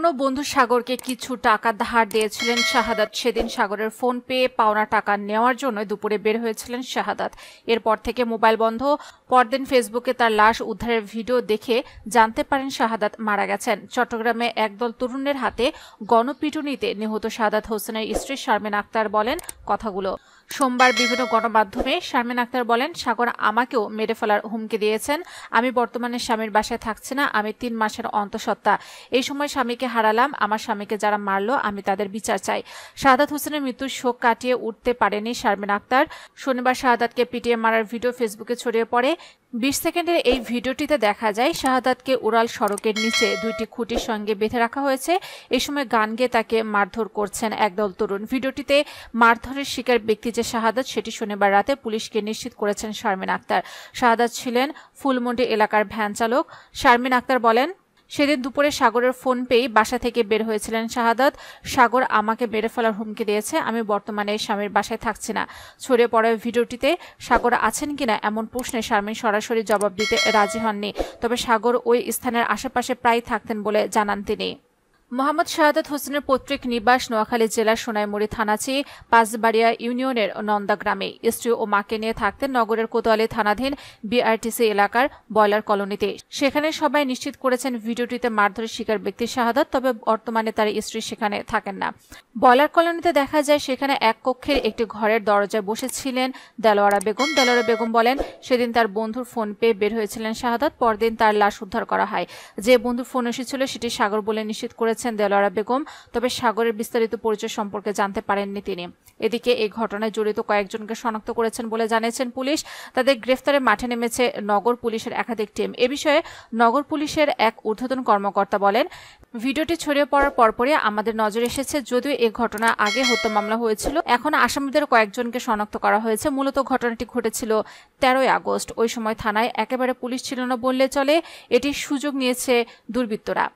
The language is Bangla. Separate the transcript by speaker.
Speaker 1: পুরনো বন্ধু সাগরকে কিছু টাকা ধার দিয়েছিলেন শাহাদাত। সেদিন সাগরের ফোন পেয়ে পাওনা টাকা নেওয়ার জন্য দুপুরে বের হয়েছিলেন শাহাদাত। এরপর থেকে মোবাইল বন্ধ। পরদিন ফেসবুকে তার লাশ উদ্ধারের ভিডিও দেখে জানতে পারেন শাহাদাত মারা গেছেন। চট্টগ্রামে একদল তরুণের হাতে গণপিটুনিতে নিহত শাহাদাত হোসেনের স্ত্রী শারমিন আক্তার বলেন কথাগুলো। সোমবার বিভিন্ন গণমাধ্যমে শারমিন আক্তার বলেন, সাগর আমাকেও মেরে ফেলার হুমকি দিয়েছেন। আমি বর্তমানে স্বামীর বাসায় থাকছি না। আমি 3 মাসের অন্তঃসত্ত্বা। এই সময় স্বামীকে হারালাম। আমার স্বামীকে যারা মারলো আমি তাদের বিচার চাই। শাহাদাত হোসেনের মৃত্যুর শোক কাটিয়ে উঠতে পারেনি শারমিন আক্তার। শনিবার শাহাদাতকে পিটিয়ে মারার ভিডিও ফেসবুকে ছড়িয়ে পড়ে। 20 সেকেন্ডের এই ভিডিওটিতে দেখা যায় শাহাদাতকে উড়াল সড়কের নিচে 2টি খুঁটির সঙ্গে বেঁধে রাখা হয়েছে। এই সময় গান গেয়ে তাকে মারধর করছেন একদল তরুণ। ভিডিওটিতে মারধরের শিকার ব্যক্তি যে শাহাদাত সেটি শনিবার রাতে পুলিশকে নিশ্চিত করেছেন শারমিন আক্তার। শাহাদাত ছিলেন ফুলমন্ডি এলাকার ভ্যান চালক। শারমিন আক্তার বলেন, সেদিন দুপুরে সাগরের ফোন পেয়ে বাসা থেকে বের হয়েছিলেন শাহাদাত। সাগর আমাকে মেরে ফেলার হুমকি দিয়েছে। আমি বর্তমানে স্বামীর বাসায় থাকছি না। ছড়িয়ে পড়া ভিডিওটিতে সাগর আছেন কিনা এমন প্রশ্নে শারমিন সরাসরি জবাব দিতে রাজি হননি। তবে সাগর ওই স্থানের আশেপাশে প্রায় থাকতেন বলে জানান তিনি। মোহাম্মদ শাহাদাত হোসেনের পৈতৃক নিবাস নোয়াখালী জেলার সোনাইমুড়ি থানাচি পাঁচবাড়িয়া ইউনিয়নের নন্দা গ্রামে। স্ত্রী ও মাকে নিয়ে থাকতেন নগরের কোতোয়ালি থানাধীন বিআরটিসি এলাকার বয়লার কলোনিতে। সেখানে সবাই নিশ্চিত করেছেন ভিডিওটিতে মারধরের শিকার ব্যক্তি শাহাদাত। তবে বর্তমানে তার স্ত্রী সেখানে থাকেন না। বয়লার কলোনিতে দেখা যায় সেখানে এক কক্ষের একটি ঘরের দরজায় বসেছিলেন দেলোয়ারা বেগম। দেলোয়ারা বেগম বলেন, সেদিন তার বন্ধুর ফোন পেয়ে বের হয়েছিলেন শাহাদাত। পরদিন তার লাশ উদ্ধার করা হয়। যে বন্ধুর ফোন এসেছিল সেটি সাগর বলে নিশ্চিত করেছেন দেলোয়ারা বেগম। তবে সাগরের বিস্তারিত পরিচয় সম্পর্কে জানতে পারেননি তিনি। এদিকে এই ঘটনায় জড়িত কয়েকজনকে শনাক্ত করেছেন বলে জানিয়েছেন পুলিশ। তাদের গ্রেফতারে মাঠে নেমেছে নগর পুলিশের একাধিক টিম। এ বিষয়ে নগর পুলিশের এক ঊর্ধ্বতন কর্মকর্তা বলেন, ভিডিওটি ছড়িয়ে পড়ার পরপরই আমাদের নজরে এসেছে। যদিও এই ঘটনা আগে হত্যা মামলা হয়েছিল, এখন আসামিদের কয়েকজনকে শনাক্ত করা হয়েছে। মূলত ঘটনাটি ঘটেছিল 13ই আগস্ট। ওই সময় থানায় একেবারে পুলিশ ছিল না বললে চলে। এটির সুযোগ নিয়েছে দুর্বৃত্তরা।